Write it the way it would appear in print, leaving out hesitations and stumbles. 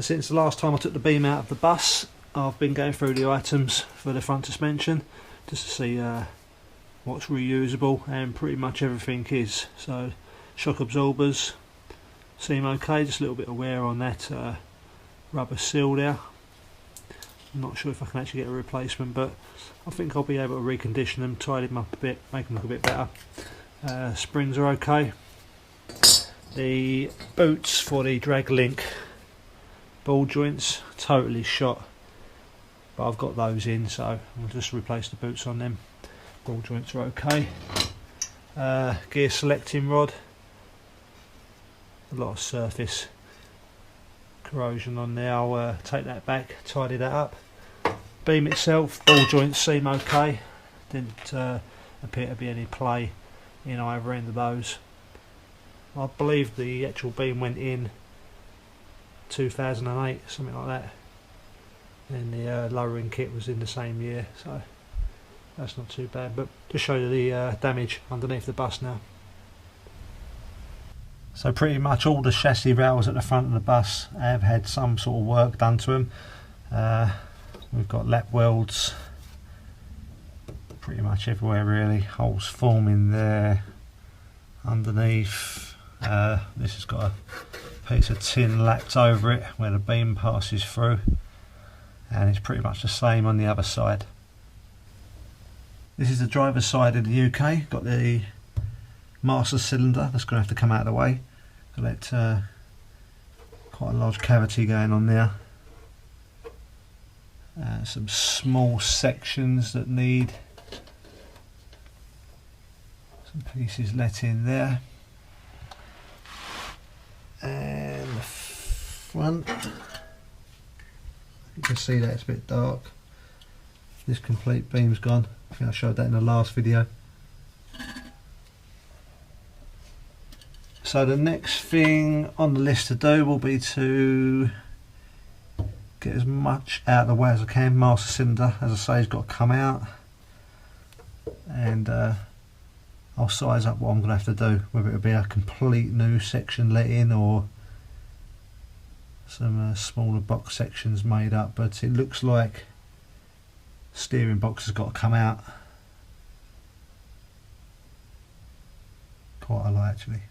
Since the last time I took the beam out of the bus, I've been going through the items for the front suspension just to see what's reusable, and pretty much everything is. So shock absorbers seem okay, just a little bit of wear on that rubber seal there. I'm not sure if I can actually get a replacement, but I think I'll be able to recondition them, tidy them up a bit, make them look a bit better. Springs are okay. The boots for the drag link ball joints totally shot, but I've got those in, so I'll just replace the boots on them. Ball joints are okay. Gear selecting rod, a lot of surface corrosion on there. I'll take that back, tidy that up. Beam itself, ball joints seem okay, didn't appear to be any play in either end of those. I believe the actual beam went in 2008, something like that, and the lowering kit was in the same year, so that's not too bad. But to show you the damage underneath the bus now. So pretty much all the chassis rails at the front of the bus have had some sort of work done to them. We've got lap welds pretty much everywhere really, holes forming there underneath. This has got a piece of tin lapped over it where the beam passes through, and it's pretty much the same on the other side. This is the driver's side of the UK, got the master cylinder that's going to have to come out of the way. Got that quite a large cavity going on there. Some small sections that need some pieces let in there. And the front, you can see that it's a bit dark. This complete beam's gone. I think I showed that in the last video. So the next thing on the list to do will be to get as much out of the way as I can. Master cylinder, as I say, has got to come out, and I'll size up what I'm going to have to do, whether it be a complete new section let in or some smaller box sections made up. But it looks like steering box has got to come out quite a lot actually.